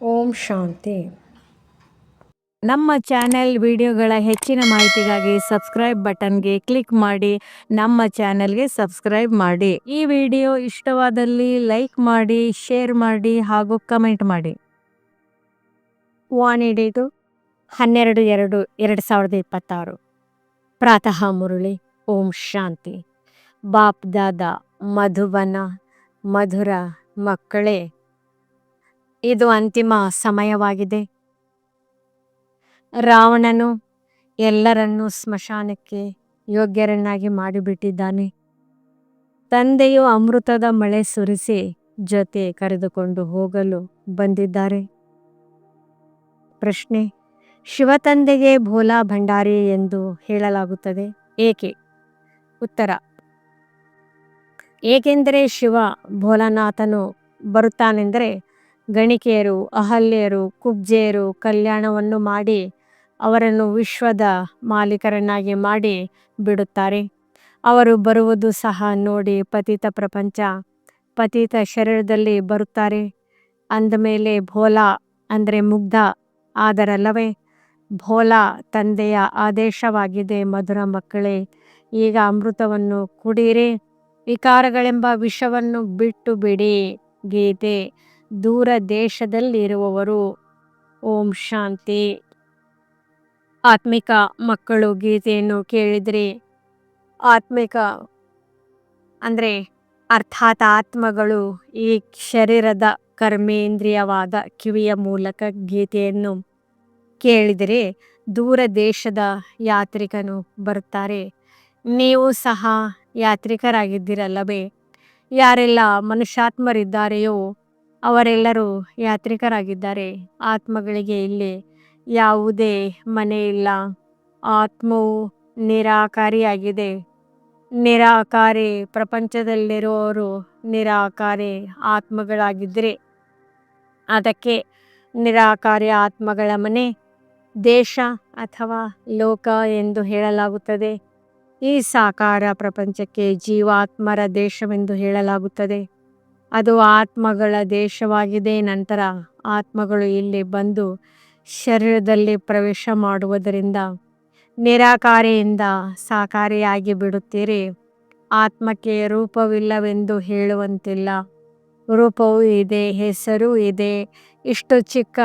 ಓಂ ಶಾಂತಿ. ನಮ್ಮ ಚಾನೆಲ್ ವಿಡಿಯೋಗಳ ಹೆಚ್ಚಿನ ಮಾಹಿತಿಗಾಗಿ ಸಬ್ಸ್ಕ್ರೈಬ್ ಬಟನ್ಗೆ ಕ್ಲಿಕ್ ಮಾಡಿ ನಮ್ಮ ಚಾನೆಲ್ಗೆ ಸಬ್ಸ್ಕ್ರೈಬ್ ಮಾಡಿ. ಈ ವಿಡಿಯೋ ಇಷ್ಟವಾದಲ್ಲಿ ಲೈಕ್ ಮಾಡಿ, ಶೇರ್ ಮಾಡಿ ಹಾಗೂ ಕಮೆಂಟ್ ಮಾಡಿ. ವಾಣಿಡಿದು 12/2/2026 ಪ್ರಾತಃ ಮುರಳಿ. ಓಂ ಶಾಂತಿ. ಬಾಪ್ ದಾದಾ ಮಧುಬನ ಮಧುರ ಮಕ್ಕಳೇ, ಇದು ಅಂತಿಮ ಸಮಯವಾಗಿದೆ. ರಾವಣನು ಎಲ್ಲರನ್ನೂ ಸ್ಮಶಾನಕ್ಕೆ ಯೋಗ್ಯರನ್ನಾಗಿ ಮಾಡಿಬಿಟ್ಟಿದ್ದಾನೆ. ತಂದೆಯು ಅಮೃತದ ಮಳೆ ಸುರಿಸಿ ಜೊತೆ ಕರೆದುಕೊಂಡು ಹೋಗಲು ಬಂದಿದ್ದಾರೆ. ಪ್ರಶ್ನೆ: ಶಿವತಂದೆಗೆ ಭೋಲಾ ಭಂಡಾರಿ ಎಂದು ಹೇಳಲಾಗುತ್ತದೆ ಏಕೆ? ಉತ್ತರ: ಏಕೆಂದರೆ ಶಿವ ಭೋಲಾನಾಥನು ಬರುತ್ತಾನೆಂದರೆ ಗಣಿಕೆಯರು, ಅಹಲ್ಯರು, ಕುಬ್ಜೆಯರು ಕಲ್ಯಾಣವನ್ನು ಮಾಡಿ ಅವರನ್ನು ವಿಶ್ವದ ಮಾಲೀಕರನ್ನಾಗಿ ಮಾಡಿ ಬಿಡುತ್ತಾರೆ. ಅವರು ಬರುವುದು ಸಹ ನೋಡಿ ಪತಿತ ಪ್ರಪಂಚ, ಪತಿತ ಶರೀರದಲ್ಲಿ ಬರುತ್ತಾರೆ. ಅಂದಮೇಲೆ ಭೋಲಾ ಅಂದರೆ ಮುಗ್ಧ ಆದರಲ್ಲವೇ? ಭೋಲಾ ತಂದೆಯ ಆದೇಶವಾಗಿದೆ. ಮಧುರ ಮಕ್ಕಳೇ, ಈಗ ಅಮೃತವನ್ನು ಕುಡಿಯಿರಿ, ವಿಕಾರಗಳೆಂಬ ವಿಷವನ್ನು ಬಿಟ್ಟು ಬಿಡಿ. ಗೀತೆ: ದೂರ ದೇಶದಲ್ಲಿರುವವರು. ಓಂ ಶಾಂತಿ. ಆತ್ಮಿಕ ಮಕ್ಕಳು ಗೀತೆಯನ್ನು ಕೇಳಿದ್ರಿ. ಆತ್ಮಿಕ ಅಂದರೆ ಅರ್ಥಾತ್ ಆತ್ಮಗಳು ಈ ಶರೀರದ ಕರ್ಮೇಂದ್ರಿಯವಾದ ಕಿವಿಯ ಮೂಲಕ ಗೀತೆಯನ್ನು ಕೇಳಿದರೆ ದೂರ ದೇಶದ ಯಾತ್ರಿಕನು ಬರುತ್ತಾರೆ. ನೀವು ಸಹ ಯಾತ್ರಿಕರಾಗಿದ್ದೀರಲ್ಲವೇ? ಯಾರೆಲ್ಲ ಮನುಷ್ಯಾತ್ಮರಿದ್ದಾರೆಯೋ ಅವರೆಲ್ಲರೂ ಯಾತ್ರಿಕರಾಗಿದ್ದಾರೆ. ಆತ್ಮಗಳಿಗೆ ಇಲ್ಲಿ ಯಾವುದೇ ಮನೆ ಇಲ್ಲ. ಆತ್ಮವು ನಿರಾಕಾರಿಯಾಗಿದೆ. ನಿರಾಕಾರಿ ಪ್ರಪಂಚದಲ್ಲಿರುವವರು ನಿರಾಕಾರಿ ಆತ್ಮಗಳಾಗಿದ್ದರೆ ಅದಕ್ಕೆ ನಿರಾಕಾರಿ ಆತ್ಮಗಳ ಮನೆ, ದೇಶ ಅಥವಾ ಲೋಕ ಎಂದು ಹೇಳಲಾಗುತ್ತದೆ. ಈ ಸಾಕಾರ ಪ್ರಪಂಚಕ್ಕೆ ಜೀವಾತ್ಮರ ದೇಶವೆಂದು ಹೇಳಲಾಗುತ್ತದೆ. ಅದು ಆತ್ಮಗಳ ದೇಶವಾಗಿದೆ. ನಂತರ ಆತ್ಮಗಳು ಇಲ್ಲಿ ಬಂದು ಶರೀರದಲ್ಲಿ ಪ್ರವೇಶ ಮಾಡುವುದರಿಂದ ನಿರಾಕಾರಿಯಿಂದ ಸಾಕಾರಿಯಾಗಿ ಬಿಡುತ್ತೀರಿ. ಆತ್ಮಕ್ಕೆ ರೂಪವಿಲ್ಲವೆಂದು ಹೇಳುವಂತಿಲ್ಲ. ರೂಪವೂ ಇದೆ, ಹೆಸರೂ ಇದೆ. ಇಷ್ಟು ಚಿಕ್ಕ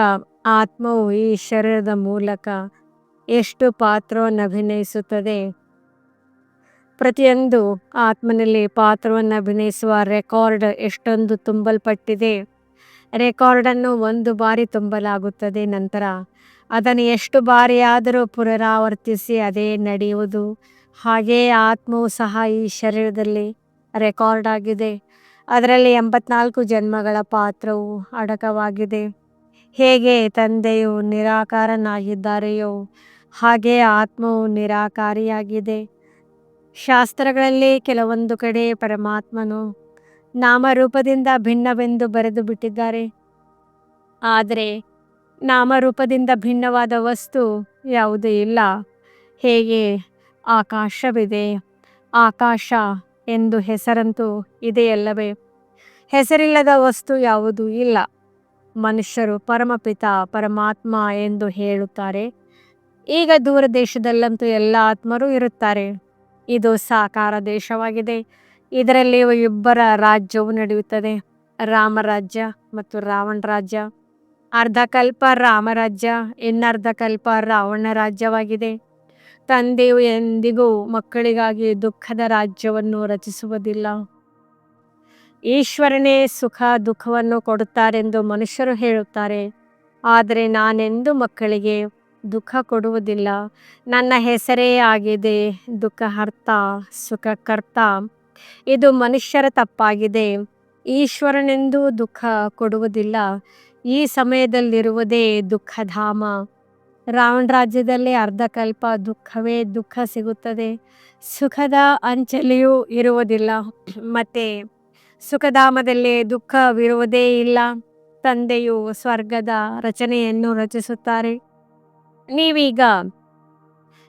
ಆತ್ಮವು ಈ ಶರೀರದ ಮೂಲಕ ಎಷ್ಟು ಪಾತ್ರವನ್ನು ಅಭಿನಯಿಸುತ್ತದೆ. ಪ್ರತಿಯೊಂದು ಆತ್ಮನಲ್ಲಿ ಪಾತ್ರವನ್ನು ಅಭಿನಯಿಸುವ ರೆಕಾರ್ಡ್ ಎಷ್ಟೊಂದು ತುಂಬಲ್ಪಟ್ಟಿದೆ. ರೆಕಾರ್ಡನ್ನು ಒಂದು ಬಾರಿ ತುಂಬಲಾಗುತ್ತದೆ. ನಂತರ ಅದನ್ನು ಎಷ್ಟು ಬಾರಿಯಾದರೂ ಪುನರಾವರ್ತಿಸಿ ಅದೇ ನಡೆಯುವುದು. ಹಾಗೆಯೇ ಆತ್ಮವು ಸಹ ಈ ಶರೀರದಲ್ಲಿ ರೆಕಾರ್ಡ್ ಆಗಿದೆ. ಅದರಲ್ಲಿ 84 ಜನ್ಮಗಳ ಪಾತ್ರವು ಅಡಕವಾಗಿದೆ. ಹೇಗೆ ತಂದೆಯು ನಿರಾಕಾರನಾಗಿದ್ದಾರೆಯೋ ಹಾಗೆ ಆತ್ಮವು ನಿರಾಕಾರಿಯಾಗಿದೆ. ಶಾಸ್ತ್ರಗಳಲ್ಲಿ ಕೆಲವೊಂದು ಕಡೆ ಪರಮಾತ್ಮನು ನಾಮರೂಪದಿಂದ ಭಿನ್ನವೆಂದು ಬರೆದು ಬಿಟ್ಟಿದ್ದಾರೆ. ಆದರೆ ನಾಮರೂಪದಿಂದ ಭಿನ್ನವಾದ ವಸ್ತು ಯಾವುದೂ ಇಲ್ಲ. ಹೇಗೆ ಆಕಾಶವಿದೆ, ಆಕಾಶ ಎಂದು ಹೆಸರಂತೂ ಇದೆಯಲ್ಲವೇ? ಹೆಸರಿಲ್ಲದ ವಸ್ತು ಯಾವುದೂ ಇಲ್ಲ. ಮನುಷ್ಯರು ಪರಮಪಿತ ಪರಮಾತ್ಮ ಎಂದು ಹೇಳುತ್ತಾರೆ. ಈಗ ದೂರ ದೇಶದಲ್ಲಂತೂ ಎಲ್ಲ ಆತ್ಮರು ಇರುತ್ತಾರೆ. ಇದು ಸಾಕಾರ ದೇಶವಾಗಿದೆ. ಇದರಲ್ಲಿ ಇಬ್ಬರ ರಾಜ್ಯವು ನಡೆಯುತ್ತದೆ, ರಾಮರಾಜ್ಯ ಮತ್ತು ರಾವಣ ರಾಜ್ಯ. ಅರ್ಧಕಲ್ಪ ರಾಮರಾಜ್ಯ, ಇನ್ನರ್ಧ ಕಲ್ಪ ರಾವಣ ರಾಜ್ಯವಾಗಿದೆ. ತಂದೆಯು ಎಂದಿಗೂ ಮಕ್ಕಳಿಗಾಗಿ ದುಃಖದ ರಾಜ್ಯವನ್ನು ರಚಿಸುವುದಿಲ್ಲ. ಈಶ್ವರನೇ ಸುಖ ದುಃಖವನ್ನು ಕೊಡುತ್ತಾರೆಂದು ಮನುಷ್ಯರು ಹೇಳುತ್ತಾರೆ. ಆದರೆ ನಾನೆಂದು ಮಕ್ಕಳಿಗೆ ದುಃಖ ಕೊಡುವುದಿಲ್ಲ. ನನ್ನ ಹೆಸರೇ ಆಗಿದೆ ದುಃಖಹರ್ತ ಸುಖಕರ್ತ. ಇದು ಮನುಷ್ಯರ ತಪ್ಪಾಗಿದೆ. ಈಶ್ವರನೆಂದೂ ದುಃಖ ಕೊಡುವುದಿಲ್ಲ. ಈ ಸಮಯದಲ್ಲಿರುವುದೇ ದುಃಖಧಾಮ. ರಾವಣ ರಾಜ್ಯದಲ್ಲಿ ಅರ್ಧಕಲ್ಪ ದುಃಖವೇ ದುಃಖ ಸಿಗುತ್ತದೆ. ಸುಖದ ಅಂಚಲಿಯೂ ಇರುವುದಿಲ್ಲ. ಮತ್ತೆ ಸುಖಧಾಮದಲ್ಲಿ ದುಃಖವಿರುವುದೇ ಇಲ್ಲ. ತಂದೆಯು ಸ್ವರ್ಗದ ರಚನೆಯನ್ನು ರಚಿಸುತ್ತಾರೆ. ನೀವೀಗ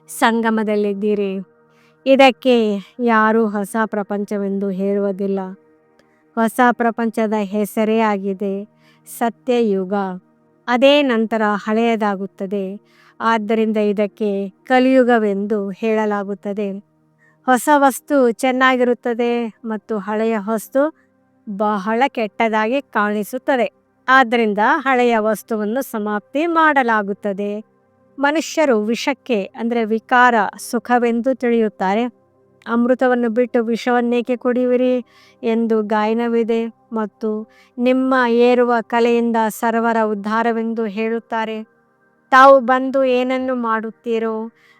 ಸಂಗಮದಲ್ಲಿದ್ದೀರಿ. ಇದಕ್ಕೆ ಯಾರೂ ಹೊಸ ಪ್ರಪಂಚವೆಂದು ಹೇಳುವುದಿಲ್ಲ. ಹೊಸ ಪ್ರಪಂಚದ ಹೆಸರೇ ಆಗಿದೆ ಸತ್ಯಯುಗ. ಅದೇ ನಂತರ ಹಳೆಯದಾಗುತ್ತದೆ. ಆದ್ದರಿಂದ ಇದಕ್ಕೆ ಕಲಿಯುಗವೆಂದು ಹೇಳಲಾಗುತ್ತದೆ. ಹೊಸ ವಸ್ತು ಚೆನ್ನಾಗಿರುತ್ತದೆ ಮತ್ತು ಹಳೆಯ ವಸ್ತು ಬಹಳ ಕೆಟ್ಟದಾಗಿ ಕಾಣಿಸುತ್ತದೆ. ಆದ್ದರಿಂದ ಹಳೆಯ ವಸ್ತುವನ್ನು ಸಮಾಪ್ತಿ ಮಾಡಲಾಗುತ್ತದೆ. ಮನುಷ್ಯರು ವಿಷಕ್ಕೆ ಅಂದರೆ ವಿಕಾರ ಸುಖವೆಂದು ತಿಳಿಯುತ್ತಾರೆ. ಅಮೃತವನ್ನು ಬಿಟ್ಟು ವಿಷವನ್ನೇಕೆ ಕುಡಿಯುವಿರಿ ಎಂದು ಗಾಯನವಿದೆ. ಮತ್ತು ನಿಮ್ಮ ಏರುವ ಕಲೆಯಿಂದ ಸರ್ವರ ಉದ್ಧಾರವೆಂದು ಹೇಳುತ್ತಾರೆ. ತಾವು ಬಂದು ಏನನ್ನು ಮಾಡುತ್ತೀರೋ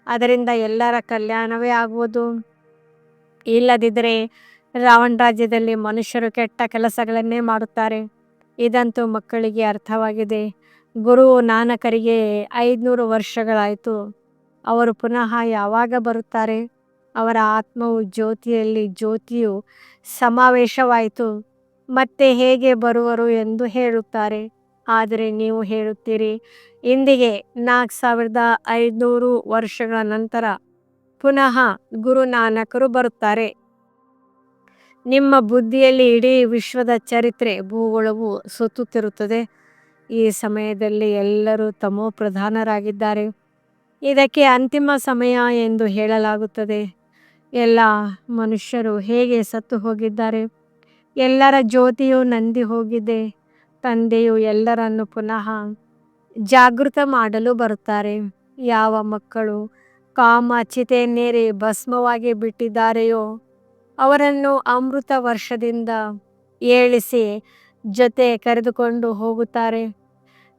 ಅದರಿಂದ ಎಲ್ಲರ ಕಲ್ಯಾಣವೇ ಆಗುವುದು. ಇಲ್ಲದಿದ್ದರೆ ರಾವಣ ರಾಜ್ಯದಲ್ಲಿ ಮನುಷ್ಯರು ಕೆಟ್ಟ ಕೆಲಸಗಳನ್ನೇ ಮಾಡುತ್ತಾರೆ. ಇದಂತೂ ಮಕ್ಕಳಿಗೆ ಅರ್ಥವಾಗಿದೆ. ಗುರು ನಾನಕರಿಗೆ 500 ವರ್ಷಗಳಾಯಿತು. ಅವರು ಪುನಃ ಯಾವಾಗ ಬರುತ್ತಾರೆ? ಅವರ ಆತ್ಮವು ಜ್ಯೋತಿಯು ಸಮಾವೇಶವಾಯಿತು. ಮತ್ತೆ ಹೇಗೆ ಬರುವರು ಎಂದು ಹೇಳುತ್ತಾರೆ. ಆದರೆ ನೀವು ಹೇಳುತ್ತೀರಿ, ಇಂದಿಗೆ 4500 ವರ್ಷಗಳ ನಂತರ ಪುನಃ ಗುರು ನಾನಕರು ಬರುತ್ತಾರೆ. ನಿಮ್ಮ ಬುದ್ಧಿಯಲ್ಲಿ ಇಡೀ ವಿಶ್ವದ ಚರಿತ್ರೆ ಭೂಗೋಳವು ಸುತ್ತುತ್ತಿರುತ್ತದೆ. ಈ ಸಮಯದಲ್ಲಿ ಎಲ್ಲರೂ ತಮೋಪ್ರಧಾನರಾಗಿದ್ದಾರೆ. ಇದಕ್ಕೆ ಅಂತಿಮ ಸಮಯ ಎಂದು ಹೇಳಲಾಗುತ್ತದೆ. ಎಲ್ಲ ಮನುಷ್ಯರು ಹೇಗೆ ಸತ್ತು ಹೋಗಿದ್ದಾರೆ. ಎಲ್ಲರ ಜ್ಯೋತಿಯು ನಂದಿ ಹೋಗಿದೆ. ತಂದೆಯು ಎಲ್ಲರನ್ನು ಪುನಃ ಜಾಗೃತ ಮಾಡಲು ಬರುತ್ತಾರೆ. ಯಾವ ಮಕ್ಕಳು ಕಾಮ ಚಿತೆಯನ್ನೇರಿ ಭಸ್ಮವಾಗಿ ಬಿಟ್ಟಿದ್ದಾರೆಯೋ ಅವರನ್ನು ಅಮೃತ ವರ್ಷದಿಂದ ಏಳಿಸಿ ಜೊತೆ ಕರೆದುಕೊಂಡು ಹೋಗುತ್ತಾರೆ.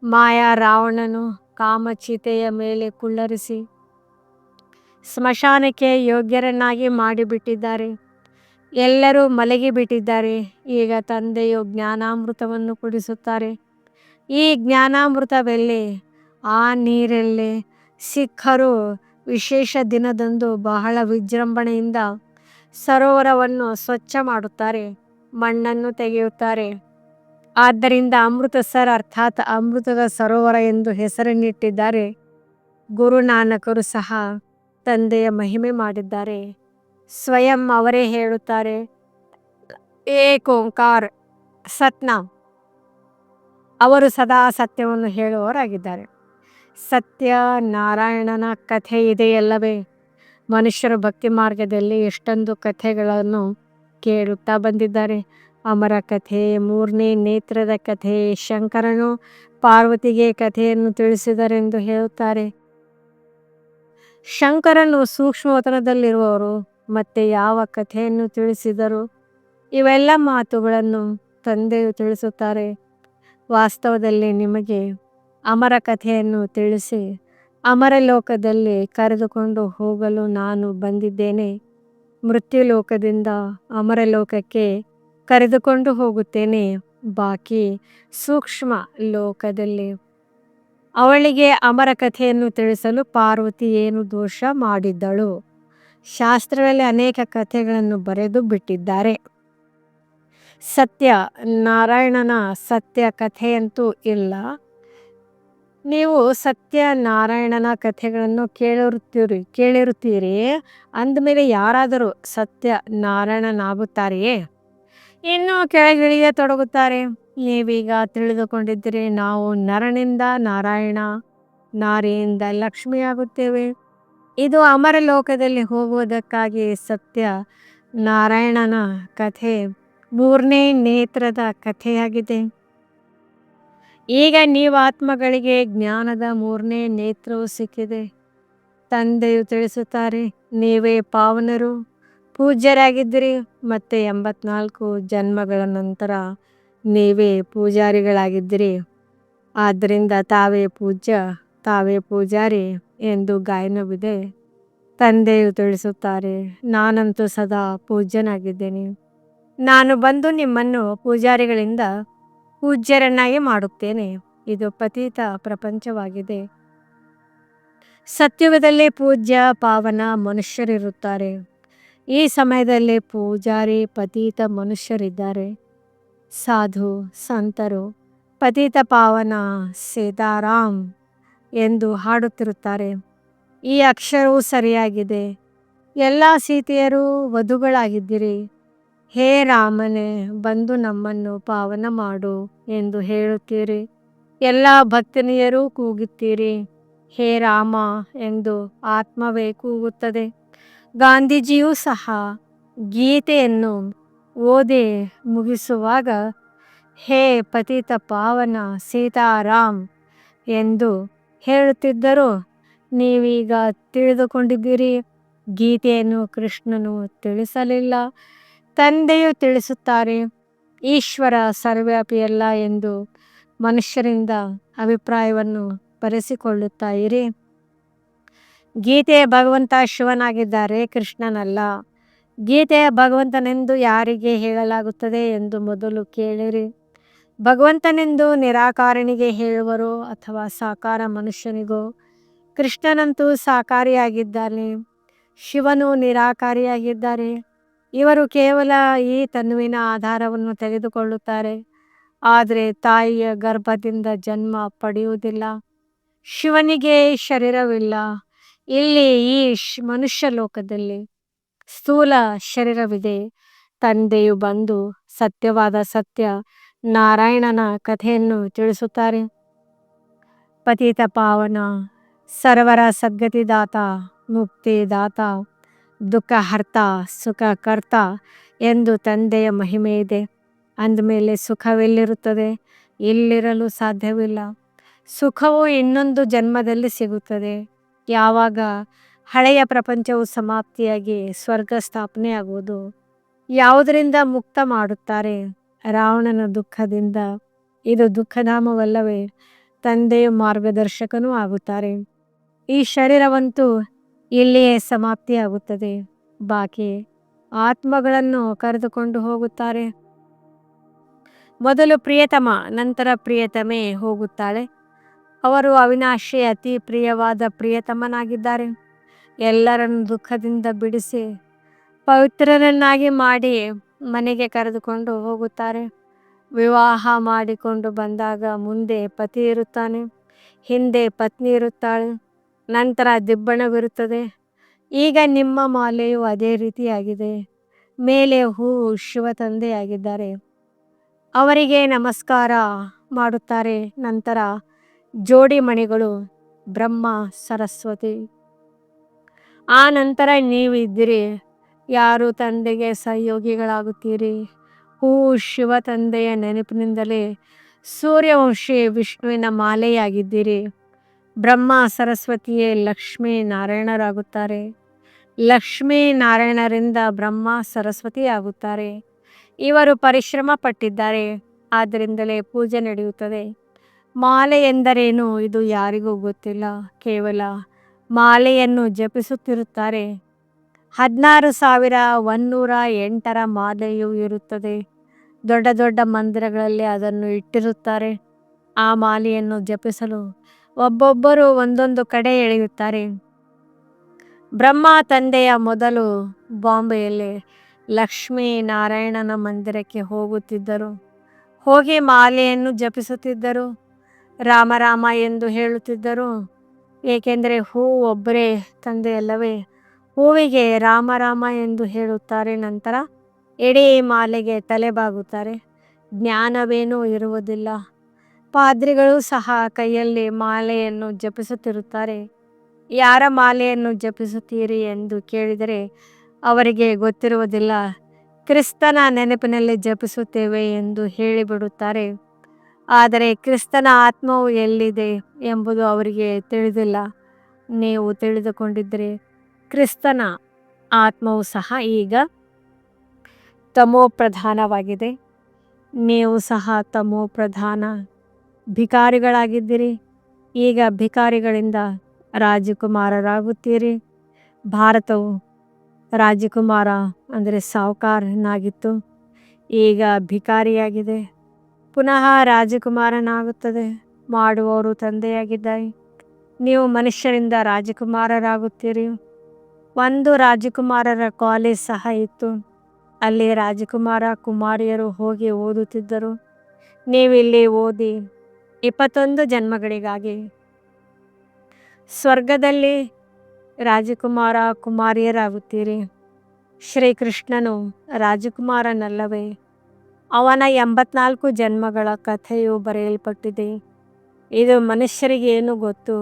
ಮಾಯಾ ರಾವಣನು ಕಾಮಚಿತೆಯ ಮೇಲೆ ಕುಳ್ಳರಿಸಿ ಸ್ಮಶಾನಕ್ಕೆ ಯೋಗ್ಯರನ್ನಾಗಿ ಮಾಡಿಬಿಟ್ಟಿದ್ದಾರೆ. ಎಲ್ಲರೂ ಮಲಗಿಬಿಟ್ಟಿದ್ದಾರೆ. ಈಗ ತಂದೆಯು ಜ್ಞಾನಾಮೃತವನ್ನು ಕುಡಿಸುತ್ತಾರೆ. ಈ ಜ್ಞಾನಾಮೃತವೆಲ್ಲಿ? ಆ ನೀರೆಲ್ಲಿ? ಸಿಖ್ಖರು ವಿಶೇಷ ದಿನದಂದು ಬಹಳ ವಿಜೃಂಭಣೆಯಿಂದ ಸರೋವರವನ್ನು ಸ್ವಚ್ಛ ಮಾಡುತ್ತಾರೆ, ಮಣ್ಣನ್ನು ತೆಗೆಯುತ್ತಾರೆ. ಆದ್ದರಿಂದ ಅಮೃತಸರ್ ಅರ್ಥಾತ್ ಅಮೃತದ ಸರೋವರ ಎಂದು ಹೆಸರನ್ನಿಟ್ಟಿದ್ದಾರೆ. ಗುರುನಾನಕರು ಸಹ ತಂದೆಯ ಮಹಿಮೆ ಮಾಡಿದ್ದಾರೆ. ಸ್ವಯಂ ಅವರೇ ಹೇಳುತ್ತಾರೆ, ಏಕ್ ಓಂಕಾರ ಸತ್ನಾಮ್. ಅವರು ಸದಾ ಸತ್ಯವನ್ನು ಹೇಳುವವರಾಗಿದ್ದಾರೆ. ಸತ್ಯನಾರಾಯಣನ ಕಥೆ ಇದೆಯಲ್ಲವೇ? ಮನುಷ್ಯರು ಭಕ್ತಿ ಮಾರ್ಗದಲ್ಲಿ ಎಷ್ಟೊಂದು ಕಥೆಗಳನ್ನು ಕೇಳುತ್ತಾ ಬಂದಿದ್ದಾರೆ. ಅಮರ ಕಥೆ, ಮೂರನೇ ನೇತ್ರದ ಕಥೆ, ಶಂಕರನು ಪಾರ್ವತಿಗೆ ಕಥೆಯನ್ನು ತಿಳಿಸಿದರೆಂದು ಹೇಳುತ್ತಾರೆ. ಶಂಕರನು ಸೂಕ್ಷ್ಮವತನದಲ್ಲಿರುವವರು ಮತ್ತೆ ಯಾವ ಕಥೆಯನ್ನು ತಿಳಿಸಿದರು? ಇವೆಲ್ಲ ಮಾತುಗಳನ್ನು ತಂದೆಯು ತಿಳಿಸುತ್ತಾರೆ. ವಾಸ್ತವದಲ್ಲಿ ನಿಮಗೆ ಅಮರ ಕಥೆಯನ್ನು ತಿಳಿಸಿ ಅಮರ ಲೋಕದಲ್ಲಿ ಕರೆದುಕೊಂಡು ಹೋಗಲು ನಾನು ಬಂದಿದ್ದೇನೆ. ಮೃತ್ಯುಲೋಕದಿಂದ ಅಮರ ಲೋಕಕ್ಕೆ ಕರೆದುಕೊಂಡು ಹೋಗುತ್ತೇನೆ. ಬಾಕಿ ಸೂಕ್ಷ್ಮ ಲೋಕದಲ್ಲಿ ಅವಳಿಗೆ ಅಮರ ಕಥೆಯನ್ನು ತಿಳಿಸಲು ಪಾರ್ವತಿ ಏನು ದೋಷ ಮಾಡಿದ್ದಳು? ಶಾಸ್ತ್ರಗಳಲ್ಲಿ ಅನೇಕ ಕಥೆಗಳನ್ನು ಬರೆದು ಬಿಟ್ಟಿದ್ದಾರೆ. ಸತ್ಯ ನಾರಾಯಣನ ಸತ್ಯ ಕಥೆಯಂತೂ ಇಲ್ಲ. ನೀವು ಸತ್ಯನಾರಾಯಣನ ಕಥೆಗಳನ್ನು ಕೇಳಿರುತ್ತೀರಿ. ಅಂದಮೇಲೆ ಯಾರಾದರೂ ಸತ್ಯನಾರಾಯಣನಾಗುತ್ತಾರೆಯೇ? ಇನ್ನೂ ಕೆಳಗಿಳಿಯತೊಡಗುತ್ತಾರೆ. ನೀವೀಗ ತಿಳಿದುಕೊಂಡಿದ್ದರೆ ನಾವು ನರನಿಂದ ನಾರಾಯಣ, ನಾರಿಯಿಂದ ಲಕ್ಷ್ಮಿಯಾಗುತ್ತೇವೆ. ಇದು ಅಮರ ಲೋಕದಲ್ಲಿ ಹೋಗುವುದಕ್ಕಾಗಿ ಸತ್ಯ ನಾರಾಯಣನ ಕಥೆ ಮೂರನೇ ನೇತ್ರದ ಕಥೆಯಾಗಿದೆ. ಈಗ ನೀವು ಆತ್ಮಗಳಿಗೆ ಜ್ಞಾನದ ಮೂರನೇ ನೇತ್ರವು ಸಿಕ್ಕಿದೆ. ತಂದೆಯು ತಿಳಿಸುತ್ತಾರೆ, ನೀವೇ ಪಾವನರು, ಪೂಜ್ಯರಾಗಿದ್ದಿರಿ. ಮತ್ತೆ 84 ಜನ್ಮಗಳ ನಂತರ ನೀವೇ ಪೂಜಾರಿಗಳಾಗಿದ್ದಿರಿ. ಆದ್ದರಿಂದ ತಾವೇ ಪೂಜ್ಯ, ತಾವೇ ಪೂಜಾರಿ ಎಂದು ಗಾಯನವಿದೆ. ತಂದೆಯು ತಿಳಿಸುತ್ತಾರೆ, ನಾನಂತೂ ಸದಾ ಪೂಜ್ಯನಾಗಿದ್ದೇನೆ. ನಾನು ಬಂದು ನಿಮ್ಮನ್ನು ಪೂಜಾರಿಗಳಿಂದ ಪೂಜ್ಯರನ್ನಾಗಿ ಮಾಡುತ್ತೇನೆ. ಇದು ಪತಿತ ಪ್ರಪಂಚವಾಗಿದೆ. ಸತ್ಯುಗದಲ್ಲಿ ಪೂಜ್ಯ ಪಾವನ ಮನುಷ್ಯರಿರುತ್ತಾರೆ. ಈ ಸಮಯದಲ್ಲಿ ಪೂಜಾರಿ ಪತಿತ ಮನುಷ್ಯರಿದ್ದಾರೆ. ಸಾಧು ಸಂತರು ಪತಿತ ಪಾವನ ಸೀತಾರಾಮ್ ಎಂದು ಹಾಡುತ್ತಿರುತ್ತಾರೆ. ಈ ಅಕ್ಷರವು ಸರಿಯಾಗಿದೆ. ಎಲ್ಲ ಸೀತೆಯರು ವಧುಗಳಾಗಿದ್ದಿರಿ. ಹೇ ರಾಮನೇ, ಬಂದು ನಮ್ಮನ್ನು ಪಾವನ ಮಾಡು ಎಂದು ಹೇಳುತ್ತೀರಿ. ಎಲ್ಲ ಭಕ್ತನಿಯರೂ ಕೂಗುತ್ತೀರಿ, ಹೇ ರಾಮ ಎಂದು ಆತ್ಮವೇ ಕೂಗುತ್ತದೆ. ಗಾಂಧೀಜಿಯೂ ಸಹ ಗೀತೆಯನ್ನು ಓದಿ ಮುಗಿಸುವಾಗ ಹೇ ಪತಿತ ಪಾವನ ಸೀತಾರಾಮ್ ಎಂದು ಹೇಳುತ್ತಿದ್ದರು. ನೀವೀಗ ತಿಳಿದುಕೊಂಡಿದ್ದೀರಿ, ಗೀತೆಯನ್ನು ಕೃಷ್ಣನು ತಿಳಿಸಲಿಲ್ಲ, ತಂದೆಯು ತಿಳಿಸುತ್ತಾರೆ. ಈಶ್ವರ ಸರ್ವವ್ಯಾಪಿಯಲ್ಲ ಎಂದು ಮನುಷ್ಯರಿಂದ ಅಭಿಪ್ರಾಯವನ್ನು ಬರೆಸಿಕೊಳ್ಳುತ್ತಾ ಇರಿ. ಗೀತೆಯ ಭಗವಂತ ಶಿವನಾಗಿದ್ದಾರೆ, ಕೃಷ್ಣನಲ್ಲ. ಗೀತೆಯ ಭಗವಂತನೆಂದು ಯಾರಿಗೆ ಹೇಳಲಾಗುತ್ತದೆ ಎಂದು ಮೊದಲು ಕೇಳಿರಿ. ಭಗವಂತನೆಂದು ನಿರಾಕಾರನಿಗೆ ಹೇಳುವರೋ ಅಥವಾ ಸಾಕಾರ ಮನುಷ್ಯನಿಗೋ? ಕೃಷ್ಣನಂತೂ ಸಾಕಾರಿಯಾಗಿದ್ದಾನೆ, ಶಿವನು ನಿರಾಕಾರಿಯಾಗಿದ್ದಾರೆ. ಇವರು ಕೇವಲ ಈ ತನುವಿನ ಆಧಾರವನ್ನು ತೆಗೆದುಕೊಳ್ಳುತ್ತಾರೆ, ಆದರೆ ತಾಯಿಯ ಗರ್ಭದಿಂದ ಜನ್ಮ ಪಡೆಯುವುದಿಲ್ಲ. ಶಿವನಿಗೆ ಶರೀರವಿಲ್ಲ. ಇಲ್ಲಿ ಈ ಮನುಷ್ಯ ಲೋಕದಲ್ಲಿ ಸ್ಥೂಲ ಶರೀರವಿದೆ. ತಂದೆಯು ಬಂದು ಸತ್ಯವಾದ ಸತ್ಯ ನಾರಾಯಣನ ಕಥೆಯನ್ನು ತಿಳಿಸುತ್ತಾರೆ. ಪತಿತ ಪಾವನ, ಸರ್ವರ ಸದ್ಗತಿದಾತ, ಮುಕ್ತಿದಾತ, ದುಃಖಹರ್ತ, ಸುಖಕರ್ತ ಎಂದು ತಂದೆಯ ಮಹಿಮೆ ಇದೆ. ಅಂದಮೇಲೆ ಸುಖವೆಲ್ಲಿರುತ್ತದೆ? ಇಲ್ಲಿರಲು ಸಾಧ್ಯವಿಲ್ಲ. ಸುಖವು ಇನ್ನೊಂದು ಜನ್ಮದಲ್ಲಿ ಸಿಗುತ್ತದೆ, ಯಾವಾಗ ಹಳೆಯ ಪ್ರಪಂಚವು ಸಮಾಪ್ತಿಯಾಗಿ ಸ್ವರ್ಗ ಸ್ಥಾಪನೆಯಾಗುವುದು. ಯಾವುದರಿಂದ ಮುಕ್ತ ಮಾಡುತ್ತಾರೆ? ರಾವಣನ ದುಃಖದಿಂದ. ಇದು ದುಃಖಧಾಮವಲ್ಲವೇ? ತಂದೆಯು ಮಾರ್ಗದರ್ಶಕನೂ ಆಗುತ್ತಾರೆ. ಈ ಶರೀರವಂತೂ ಇಲ್ಲಿಯೇ ಸಮಾಪ್ತಿಯಾಗುತ್ತದೆ. ಬಾಕಿ ಆತ್ಮಗಳನ್ನು ಕರೆದುಕೊಂಡು ಹೋಗುತ್ತಾರೆ. ಮೊದಲು ಪ್ರಿಯತಮ, ನಂತರ ಪ್ರಿಯತಮೆ ಹೋಗುತ್ತಾಳೆ. ಅವರು ಅವಿನಾಶಿ, ಅತಿ ಪ್ರಿಯವಾದ ಪ್ರಿಯತಮನಾಗಿದ್ದಾರೆ. ಎಲ್ಲರನ್ನು ದುಃಖದಿಂದ ಬಿಡಿಸಿ ಪವಿತ್ರರನ್ನಾಗಿ ಮಾಡಿ ಮನೆಗೆ ಕರೆದುಕೊಂಡು ಹೋಗುತ್ತಾರೆ. ವಿವಾಹ ಮಾಡಿಕೊಂಡು ಬಂದಾಗ ಮುಂದೆ ಪತಿ ಇರುತ್ತಾನೆ, ಹಿಂದೆ ಪತ್ನಿ ಇರುತ್ತಾಳೆ, ನಂತರ ದಿಬ್ಬಣವಿರುತ್ತದೆ. ಈಗ ನಿಮ್ಮ ಮಾಲೆಯು ಅದೇ ರೀತಿಯಾಗಿದೆ. ಮೇಲೆ ಹೂವು ಶಿವ ತಂದೆಯಾಗಿದ್ದಾರೆ, ಅವರಿಗೆ ನಮಸ್ಕಾರ ಮಾಡುತ್ತಾರೆ. ನಂತರ ಜೋಡಿ ಮಣಿಗಳು ಬ್ರಹ್ಮ ಸರಸ್ವತಿ. ಆ ನಂತರ ನೀವು ಇದ್ದೀರಿ. ಯಾರು ತಂದೆಗೆ ಸಹಯೋಗಿಗಳಾಗುತ್ತೀರಿ? ಹೂವು ಶಿವ ತಂದೆಯ ನೆನಪಿನಿಂದಲೇ ಸೂರ್ಯವಂಶಿ ವಿಷ್ಣುವಿನ ಮಾಲೆಯಾಗಿದ್ದೀರಿ. ಬ್ರಹ್ಮ ಸರಸ್ವತಿಯೇ ಲಕ್ಷ್ಮೀ ನಾರಾಯಣರಾಗುತ್ತಾರೆ. ಲಕ್ಷ್ಮೀ ನಾರಾಯಣರಿಂದ ಬ್ರಹ್ಮ ಸರಸ್ವತಿ ಆಗುತ್ತಾರೆ. ಇವರು ಪರಿಶ್ರಮ ಪಟ್ಟಿದ್ದಾರೆ, ಆದ್ದರಿಂದಲೇ ಪೂಜೆ ನಡೆಯುತ್ತದೆ. ಮಾಲೆ ಎಂದರೇನು? ಇದು ಯಾರಿಗೂ ಗೊತ್ತಿಲ್ಲ. ಕೇವಲ ಮಾಲೆಯನ್ನು ಜಪಿಸುತ್ತಿರುತ್ತಾರೆ. 16,108 ಮಾಲೆಯೂ ಇರುತ್ತದೆ. ದೊಡ್ಡ ದೊಡ್ಡ ಮಂದಿರಗಳಲ್ಲಿ ಅದನ್ನು ಇಟ್ಟಿರುತ್ತಾರೆ. ಆ ಮಾಲೆಯನ್ನು ಜಪಿಸಲು ಒಬ್ಬೊಬ್ಬರು ಒಂದೊಂದು ಕಡೆ ಎಳೆಯುತ್ತಾರೆ. ಬ್ರಹ್ಮ ತಂದೆಯ ಮೊದಲು ಬಾಂಬೆಯಲ್ಲಿ ಲಕ್ಷ್ಮೀ ನಾರಾಯಣನ ಮಂದಿರಕ್ಕೆ ಹೋಗುತ್ತಿದ್ದರು. ಹೋಗಿ ಮಾಲೆಯನ್ನು ಜಪಿಸುತ್ತಿದ್ದರು. ರಾಮ ರಾಮ ಎಂದು ಹೇಳುತ್ತಿದ್ದರು. ಏಕೆಂದರೆ ಹೂವು ಒಬ್ಬರೇ ತಂದೆಯಲ್ಲವೇ? ಹೂವಿಗೆ ರಾಮ ರಾಮ ಎಂದು ಹೇಳುತ್ತಾರೆ. ನಂತರ ಇಡೀ ಮಾಲೆಗೆ ತಲೆಬಾಗುತ್ತಾರೆ. ಜ್ಞಾನವೇನೂ ಇರುವುದಿಲ್ಲ. ಪಾದ್ರಿಗಳು ಸಹ ಕೈಯಲ್ಲಿ ಮಾಲೆಯನ್ನು ಜಪಿಸುತ್ತಿರುತ್ತಾರೆ. ಯಾರ ಮಾಲೆಯನ್ನು ಜಪಿಸುತ್ತೀರಿ ಎಂದು ಕೇಳಿದರೆ ಅವರಿಗೆ ಗೊತ್ತಿರುವುದಿಲ್ಲ. ಕ್ರಿಸ್ತನ ನೆನಪಿನಲ್ಲಿ ಜಪಿಸುತ್ತೇವೆ ಎಂದು ಹೇಳಿಬಿಡುತ್ತಾರೆ. ಆದರೆ ಕ್ರಿಸ್ತನ ಆತ್ಮವು ಎಲ್ಲಿದೆ ಎಂಬುದು ಅವರಿಗೆ ತಿಳಿದಿಲ್ಲ. ನೀವು ತಿಳಿದುಕೊಂಡಿದ್ದರೆ ಕ್ರಿಸ್ತನ ಆತ್ಮವು ಸಹ ಈಗ ತಮೋಪ್ರಧಾನವಾಗಿದೆ. ನೀವು ಸಹ ತಮೋಪ್ರಧಾನ ಭಿಕಾರಿಗಳಾಗಿದ್ದೀರಿ. ಈಗ ಭಿಕಾರಿಗಳಿಂದ ರಾಜಕುಮಾರರಾಗುತ್ತೀರಿ. ಭಾರತವು ರಾಜಕುಮಾರ ಅಂದರೆ ಸಾಹುಕಾರನಾಗಿತ್ತು, ಈಗ ಭಿಕಾರಿಯಾಗಿದೆ. ಪುನಃ ರಾಜಕುಮಾರನಾಗುತ್ತದೆ. ಮಾಡುವವರು ತಂದೆಯಾಗಿದ್ದಾರೆ. ನೀವು ಮನುಷ್ಯರಿಂದ ರಾಜಕುಮಾರರಾಗುತ್ತೀರಿ. ಒಂದು ರಾಜಕುಮಾರರ ಕಾಲೇಜ್ ಸಹ ಇತ್ತು. ಅಲ್ಲಿ ರಾಜಕುಮಾರ ಕುಮಾರಿಯರು ಹೋಗಿ ಓದುತ್ತಿದ್ದರು. ನೀವಿಲ್ಲಿ ಓದಿ 21 ಜನ್ಮಗಳಿಗಾಗಿ ಸ್ವರ್ಗದಲ್ಲಿ ರಾಜಕುಮಾರ ಕುಮಾರಿಯರಾಗುತ್ತೀರಿ. ಶ್ರೀಕೃಷ್ಣನು ರಾಜಕುಮಾರನಲ್ಲವೇ? ಅವನ 84 ಜನ್ಮಗಳ ಕಥೆಯು ಬರೆಯಲ್ಪಟ್ಟಿದೆ. ಇದು ಮನುಷ್ಯರಿಗೆ ಏನು ಗೊತ್ತು?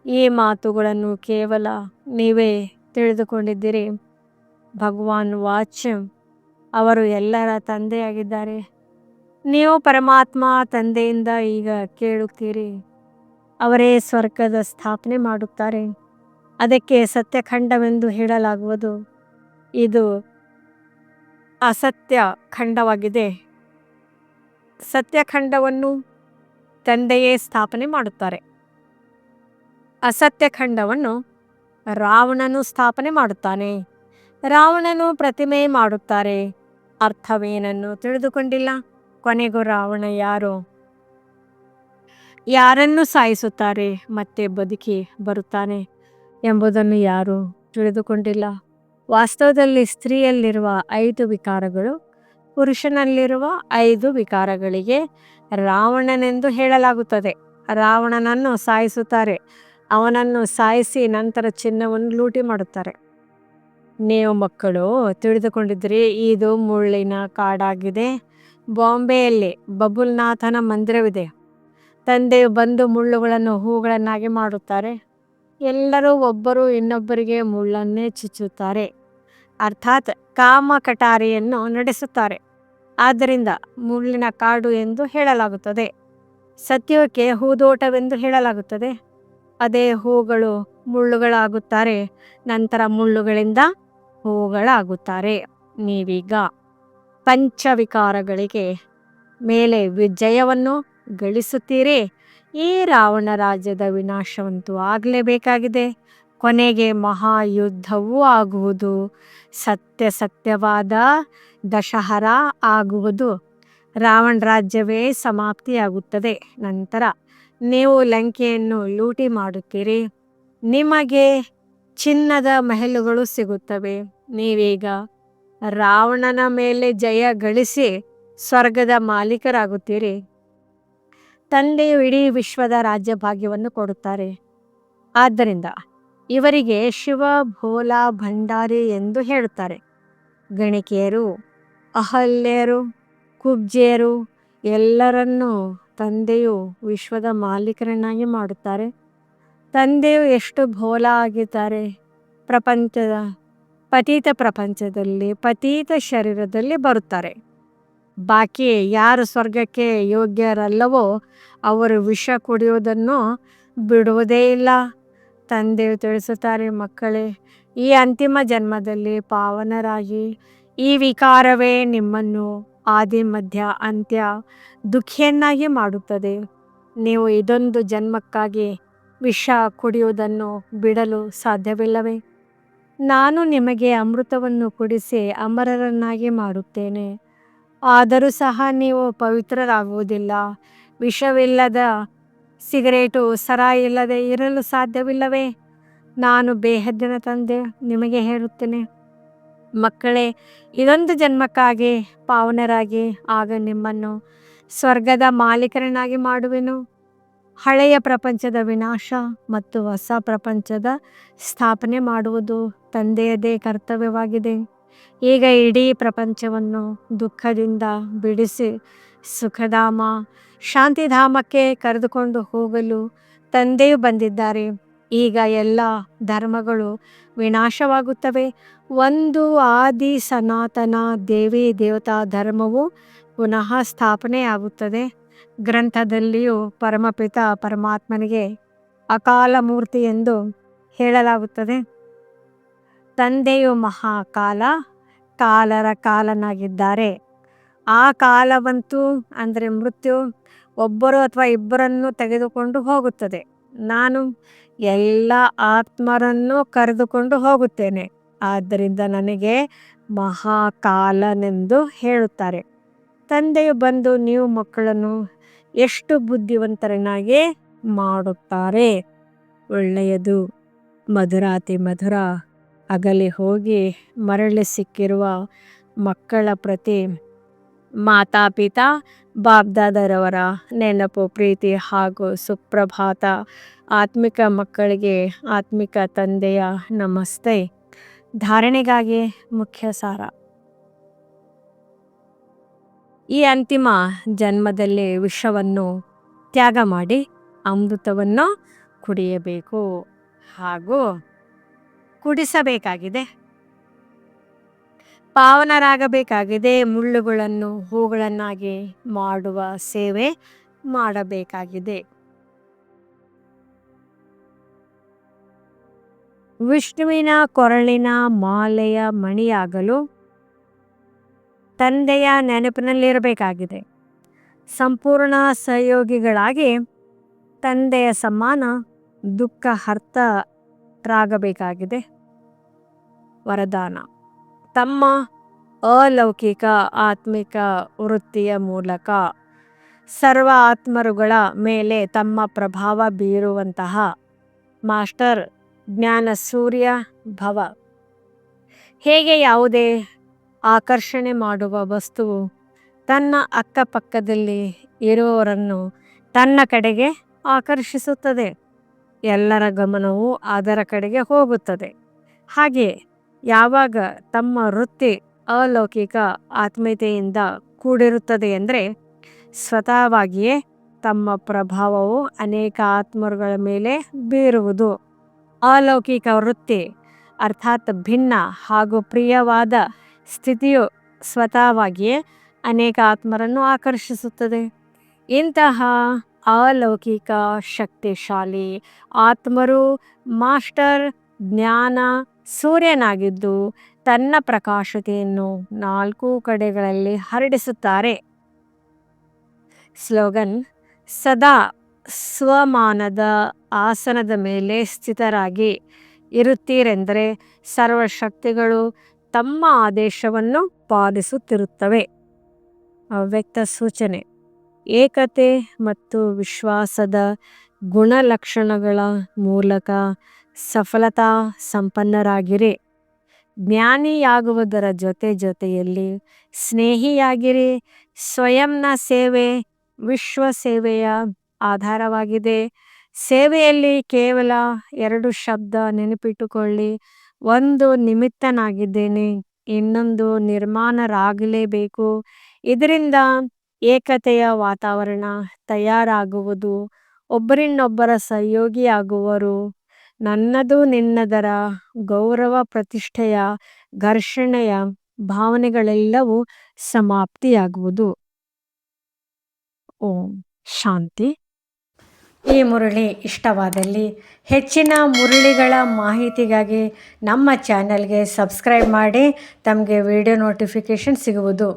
ಈ ಮಾತುಗಳನ್ನು ಕೇವಲ ನೀವೇ ತಿಳಿದುಕೊಂಡಿದ್ದೀರಿ. ಭಗವಾನ್ ವಾಚ್ ಅವರು ಎಲ್ಲರ ತಂದೆಯಾಗಿದ್ದಾರೆ. ನೀವು ಪರಮಾತ್ಮ ತಂದೆಯಿಂದ ಈಗ ಕೇಳುತ್ತೀರಿ. ಅವರೇ ಸ್ವರ್ಗದ ಸ್ಥಾಪನೆ ಮಾಡುತ್ತಾರೆ. ಅದಕ್ಕೆ ಸತ್ಯಖಂಡವೆಂದು ಹೇಳಲಾಗುವುದು. ಇದು ಅಸತ್ಯ ಖಂಡವಾಗಿದೆ. ಸತ್ಯಖಂಡವನ್ನು ತಂದೆಯೇ ಸ್ಥಾಪನೆ ಮಾಡುತ್ತಾರೆ. ಅಸತ್ಯ ಖಂಡವನ್ನು ರಾವಣನು ಸ್ಥಾಪನೆ ಮಾಡುತ್ತಾನೆ. ರಾವಣನು ಪ್ರತಿಮೆ ಮಾಡುತ್ತಾರೆ. ಅರ್ಥವೇನನ್ನು ತಿಳಿದುಕೊಂಡಿಲ್ಲ. ಕೊನೆಗೂ ರಾವಣ ಯಾರು? ಯಾರನ್ನು ಸಾಯಿಸುತ್ತಾರೆ ಮತ್ತೆ ಬದುಕಿ ಬರುತ್ತಾನೆ ಎಂಬುದನ್ನು ಯಾರು ತಿಳಿದುಕೊಂಡಿಲ್ಲ. ವಾಸ್ತವದಲ್ಲಿ ಸ್ತ್ರೀಯಲ್ಲಿರುವ 5 ವಿಕಾರಗಳು, ಪುರುಷನಲ್ಲಿರುವ 5 ವಿಕಾರಗಳಿಗೆ ರಾವಣನೆಂದು ಹೇಳಲಾಗುತ್ತದೆ. ರಾವಣನನ್ನು ಸಾಯಿಸುತ್ತಾರೆ. ಅವನನ್ನು ಸಾಯಿಸಿ ನಂತರ ಚಿನ್ನವನ್ನು ಲೂಟಿ ಮಾಡುತ್ತಾರೆ. ನೀವು ಮಕ್ಕಳು ತಿಳಿದುಕೊಂಡಿದ್ರಿ, ಇದು ಮುಳ್ಳಿನ ಕಾಡಾಗಿದೆ. ಬಾಂಬೆಯಲ್ಲಿ ಬಬುಲ್ನಾಥನ ಮಂದಿರವಿದೆ. ತಂದೆಯು ಬಂದು ಮುಳ್ಳುಗಳನ್ನು ಹೂಗಳನ್ನಾಗಿ ಮಾಡುತ್ತಾರೆ. ಎಲ್ಲರೂ ಒಬ್ಬರು ಇನ್ನೊಬ್ಬರಿಗೆ ಮುಳ್ಳನ್ನೇ ಚುಚ್ಚುತ್ತಾರೆ, ಅರ್ಥಾತ್ ಕಾಮ ಕಟಾರಿಯನ್ನು ನಡೆಸುತ್ತಾರೆ. ಆದ್ದರಿಂದ ಮುಳ್ಳಿನ ಕಾಡು ಎಂದು ಹೇಳಲಾಗುತ್ತದೆ. ಸತ್ಯಕ್ಕೆ ಹೂದೋಟವೆಂದು ಹೇಳಲಾಗುತ್ತದೆ. ಅದೇ ಹೂಗಳು ಮುಳ್ಳುಗಳಾಗುತ್ತಾರೆ, ನಂತರ ಮುಳ್ಳುಗಳಿಂದ ಹೂಗಳಾಗುತ್ತಾರೆ. ನೀವೀಗ ಪಂಚವಿಕಾರಗಳಿಗೆ ಮೇಲೆ ವಿಜಯವನ್ನು ಗಳಿಸುತ್ತೀರಿ. ಈ ರಾವಣ ರಾಜ್ಯದ ವಿನಾಶವಂತೂ ಆಗಲೇಬೇಕಾಗಿದೆ. ಕೊನೆಗೆ ಮಹಾಯುದ್ಧವೂ ಆಗುವುದು. ಸತ್ಯವಾದ ದಶಹರ ಆಗುವುದು. ರಾವಣ ರಾಜ್ಯವೇ ಸಮಾಪ್ತಿಯಾಗುತ್ತದೆ. ನಂತರ ನೀವು ಲಂಕೆಯನ್ನು ಲೂಟಿ ಮಾಡುತ್ತೀರಿ. ನಿಮಗೆ ಚಿನ್ನದ ಮಹಲುಗಳು ಸಿಗುತ್ತವೆ. ನೀವೀಗ ರಾವಣನ ಮೇಲೆ ಜಯ ಗಳಿಸಿ ಸ್ವರ್ಗದ ಮಾಲೀಕರಾಗುತ್ತೀರಿ. ತಂದೆಯು ಇಡೀ ವಿಶ್ವದ ರಾಜ್ಯಭಾಗ್ಯವನ್ನು ಕೊಡುತ್ತಾರೆ. ಆದ್ದರಿಂದ ಇವರಿಗೆ ಶಿವ ಭೋಲಾ ಭಂಡಾರಿ ಎಂದು ಹೇಳುತ್ತಾರೆ. ಗಣಿಕೆಯರು, ಅಹಲ್ಯರು, ಕುಬ್ಜೆಯರು ಎಲ್ಲರನ್ನೂ ತಂದೆಯು ವಿಶ್ವದ ಮಾಲೀಕರನ್ನಾಗಿ ಮಾಡುತ್ತಾರೆ. ತಂದೆಯು ಎಷ್ಟು ಭೋಲಾ ಆಗಿದ್ದಾರೆ. ಪತೀತ ಪ್ರಪಂಚದಲ್ಲಿ ಪತೀತ ಶರೀರದಲ್ಲಿ ಬರುತ್ತಾರೆ. ಬಾಕಿ ಯಾರು ಸ್ವರ್ಗಕ್ಕೆ ಯೋಗ್ಯರಲ್ಲವೋ ಅವರು ವಿಷ ಕುಡಿಯುವುದನ್ನು ಬಿಡುವುದೇ ಇಲ್ಲ. ತಂದೆಯು ತಿಳಿಸುತ್ತಾರೆ, ಮಕ್ಕಳೇ, ಈ ಅಂತಿಮ ಜನ್ಮದಲ್ಲಿ ಪಾವನರಾಗಿ. ಈ ವಿಕಾರವೇ ನಿಮ್ಮನ್ನು ಆದಿ ಮಧ್ಯ ಅಂತ್ಯ ದುಃಖಿಯನ್ನಾಗಿ ಮಾಡುತ್ತದೆ. ನೀವು ಇದೊಂದು ಜನ್ಮಕ್ಕಾಗಿ ವಿಷ ಕುಡಿಯುವುದನ್ನು ಬಿಡಲು ಸಾಧ್ಯವಿಲ್ಲವೇ? ನಾನು ನಿಮಗೆ ಅಮೃತವನ್ನು ಕುಡಿಸಿ ಅಮರರನ್ನಾಗಿ ಮಾಡುತ್ತೇನೆ. ಆದರೂ ಸಹ ನೀವು ಪವಿತ್ರರಾಗುವುದಿಲ್ಲ. ವಿಷವಿಲ್ಲದ ಸಿಗರೇಟು, ಸರಾಯಿ ಇಲ್ಲದೆ ಇರಲು ಸಾಧ್ಯವಿಲ್ಲವೇ? ನಾನು ಬೇಹದ್ದಿನ ತಂದೆ ನಿಮಗೆ ಹೇಳುತ್ತೇನೆ, ಮಕ್ಕಳೇ, ಇದೊಂದು ಜನ್ಮಕ್ಕಾಗಿ ಪಾವನರಾಗಿ, ಆಗ ನಿಮ್ಮನ್ನು ಸ್ವರ್ಗದ ಮಾಲೀಕರನ್ನಾಗಿ ಮಾಡುವೆನು. ಹಳೆಯ ಪ್ರಪಂಚದ ವಿನಾಶ ಮತ್ತು ಹೊಸ ಪ್ರಪಂಚದ ಸ್ಥಾಪನೆ ಮಾಡುವುದು ತಂದೆಯದೇ ಕರ್ತವ್ಯವಾಗಿದೆ. ಈಗ ಇಡೀ ಪ್ರಪಂಚವನ್ನು ದುಃಖದಿಂದ ಬಿಡಿಸಿ ಸುಖಧಾಮ, ಶಾಂತಿಧಾಮಕ್ಕೆ ಕರೆದುಕೊಂಡು ಹೋಗಲು ತಂದೆಯು ಬಂದಿದ್ದಾರೆ. ಈಗ ಎಲ್ಲ ಧರ್ಮಗಳು ವಿನಾಶವಾಗುತ್ತವೆ. ಒಂದು ಆದಿ ಸನಾತನ ದೇವಿ ದೇವತಾ ಧರ್ಮವು ಪುನಃ ಸ್ಥಾಪನೆಯಾಗುತ್ತದೆ. ಗ್ರಂಥದಲ್ಲಿಯೂ ಪರಮಪಿತ ಪರಮಾತ್ಮನಿಗೆ ಅಕಾಲ ಮೂರ್ತಿ ಎಂದು ಹೇಳಲಾಗುತ್ತದೆ. ತಂದೆಯು ಮಹಾಕಾಲ, ಕಾಲರ ಕಾಲನಾಗಿದ್ದಾರೆ. ಆ ಕಾಲವಂತೂ ಅಂದರೆ ಮೃತ್ಯು ಒಬ್ಬರು ಅಥವಾ ಇಬ್ಬರನ್ನು ತೆಗೆದುಕೊಂಡು ಹೋಗುತ್ತದೆ. ನಾನು ಎಲ್ಲ ಆತ್ಮರನ್ನು ಕರೆದುಕೊಂಡು ಹೋಗುತ್ತೇನೆ. ಆದ್ದರಿಂದ ನನಗೆ ಮಹಾಕಾಲನೆಂದು ಹೇಳುತ್ತಾರೆ. ತಂದೆಯು ಬಂದು ನೀವು ಮಕ್ಕಳನ್ನು ಎಷ್ಟು ಬುದ್ಧಿವಂತರನ್ನಾಗಿ ಮಾಡುತ್ತಾರೆ. ಒಳ್ಳೆಯದು. ಮಧುರಾತಿ ಮಧುರ ಅಗಲಿ ಹೋಗಿ ಮರಳಿ ಸಿಕ್ಕಿರುವ ಮಕ್ಕಳ ಪ್ರತಿ ಮಾತಾಪಿತಾ ಬಾಬ್ದಾದರವರ ನೆನಪು, ಪ್ರೀತಿ ಹಾಗೂ ಸುಪ್ರಭಾತ. ಆತ್ಮಿಕ ಮಕ್ಕಳಿಗೆ ಆತ್ಮಿಕ ತಂದೆಯ ನಮಸ್ತೆ. ಧಾರಣೆಗಾಗಿ ಮುಖ್ಯ ಸಾರ. ಈ ಅಂತಿಮ ಜನ್ಮದಲ್ಲಿ ವಿಷವನ್ನು ತ್ಯಾಗ ಮಾಡಿ ಅಮೃತವನ್ನು ಕುಡಿಯಬೇಕು ಹಾಗೂ ಕುಡಿಸಬೇಕಾಗಿದೆ. ಪಾವನರಾಗಬೇಕಾಗಿದೆ. ಮುಳ್ಳುಗಳನ್ನು ಹೂಗಳನ್ನಾಗಿ ಮಾಡುವ ಸೇವೆ ಮಾಡಬೇಕಾಗಿದೆ. ವಿಷ್ಣುವಿನ ಕೊರಳಿನ ಮಾಲೆಯ ಮಣಿಯಾಗಲು ತಂದೆಯ ನೆನಪಿನಲ್ಲಿರಬೇಕಾಗಿದೆ. ಸಂಪೂರ್ಣ ಸಹಯೋಗಿಗಳಾಗಿ ತಂದೆಯ ಸಮಾನ ದುಃಖ ಹರ್ತರಾಗಬೇಕಾಗಿದೆ. ವರದಾನ: ತಮ್ಮ ಅಲೌಕಿಕ ಆತ್ಮಿಕ ವೃತ್ತಿಯ ಮೂಲಕ ಸರ್ವ ಆತ್ಮರುಗಳ ಮೇಲೆ ತಮ್ಮ ಪ್ರಭಾವ ಬೀರುವಂತಹ ಮಾಸ್ಟರ್ ಜ್ಞಾನ ಸೂರ್ಯ ಭವ. ಹೇಗೆ ಯಾವುದೇ ಆಕರ್ಷಣೆ ಮಾಡುವ ವಸ್ತುವು ತನ್ನ ಅಕ್ಕಪಕ್ಕದಲ್ಲಿ ಇರುವವರನ್ನು ತನ್ನ ಕಡೆಗೆ ಆಕರ್ಷಿಸುತ್ತದೆ, ಎಲ್ಲರ ಗಮನವು ಅದರ ಕಡೆಗೆ ಹೋಗುತ್ತದೆ. ಹಾಗೆ ಯಾವಾಗ ತಮ್ಮ ವೃತ್ತಿ ಅಲೌಕಿಕ ಆತ್ಮೀಯತೆಯಿಂದ ಕೂಡಿರುತ್ತದೆ ಎಂದರೆ ಸ್ವತಃವಾಗಿಯೇ ತಮ್ಮ ಪ್ರಭಾವವು ಅನೇಕ ಆತ್ಮರುಗಳ ಮೇಲೆ ಬೀರುವುದು. ಅಲೌಕಿಕ ವೃತ್ತಿ ಅರ್ಥಾತ್ ಭಿನ್ನ ಹಾಗೂ ಪ್ರಿಯವಾದ ಸ್ಥಿತಿಯು ಸ್ವತಃವಾಗಿಯೇ ಅನೇಕ ಆತ್ಮರನ್ನು ಆಕರ್ಷಿಸುತ್ತದೆ. ಇಂತಹ ಅಲೌಕಿಕ ಶಕ್ತಿಶಾಲಿ ಆತ್ಮರು ಮಾಸ್ಟರ್ ಜ್ಞಾನ ಸೂರ್ಯನಾಗಿದ್ದು ತನ್ನ ಪ್ರಕಾಶತೆಯನ್ನು 4 ಕಡೆಗಳಲ್ಲಿ ಹರಡಿಸುತ್ತಾರೆ. ಸ್ಲೋಗನ್: ಸದಾ ಸ್ವಮಾನದ ಆಸನದ ಮೇಲೆ ಸ್ಥಿತರಾಗಿ ಇರುತ್ತೀರೆಂದರೆ ಸರ್ವಶಕ್ತಿಗಳು ತಮ್ಮ ಆದೇಶವನ್ನು ಪಾಲಿಸುತ್ತಿರುತ್ತವೆ. ಅವ್ಯಕ್ತ ಸೂಚನೆ: ಏಕತೆ ಮತ್ತು ವಿಶ್ವಾಸದ ಗುಣಲಕ್ಷಣಗಳ ಮೂಲಕ ಸಫಲತಾ ಸಂಪನ್ನರಾಗಿರಿ. ಜ್ಞಾನಿಯಾಗುವುದರ ಜೊತೆಯಲ್ಲಿ ಸ್ನೇಹಿಯಾಗಿರಿ. ಸ್ವಯಂನ ಸೇವೆ ವಿಶ್ವ ಸೇವೆಯ ಆಧಾರವಾಗಿದೆ. ಸೇವೆಯಲ್ಲಿ ಕೇವಲ 2 ಶಬ್ದ ನೆನಪಿಟ್ಟುಕೊಳ್ಳಿ. ಒಂದು ನಿಮಿತ್ತನಾಗಿದ್ದೇನೆ, ಇನ್ನೊಂದು ನಿರ್ಮಾಣರಾಗಲೇಬೇಕು. ಇದರಿಂದ ಏಕತೆಯ ವಾತಾವರಣ ತಯಾರಾಗುವುದು. ಒಬ್ಬರಿನ್ನೊಬ್ಬರ ಸಹಯೋಗಿಯಾಗುವರು. ನನ್ನದು ನಿನ್ನದರ ಗೌರವ ಪ್ರತಿಷ್ಠೆಯ ಘರ್ಷಣೆಯ ಭಾವನೆಗಳೆಲ್ಲವೂ ಸಮಾಪ್ತಿಯಾಗುವುದು. ಓಂ ಶಾಂತಿ. ಈ ಮುರಳಿ ಇಷ್ಟವಾದಲ್ಲಿ ಹೆಚ್ಚಿನ ಮುರಳಿಗಳ ಮಾಹಿತಿಗಾಗಿ ನಮ್ಮ ಚಾನೆಲ್ಗೆ ಸಬ್ಸ್ಕ್ರೈಬ್ ಮಾಡಿ. ತಮಗೆ ವಿಡಿಯೋ ನೋಟಿಫಿಕೇಷನ್ ಸಿಗುವುದು.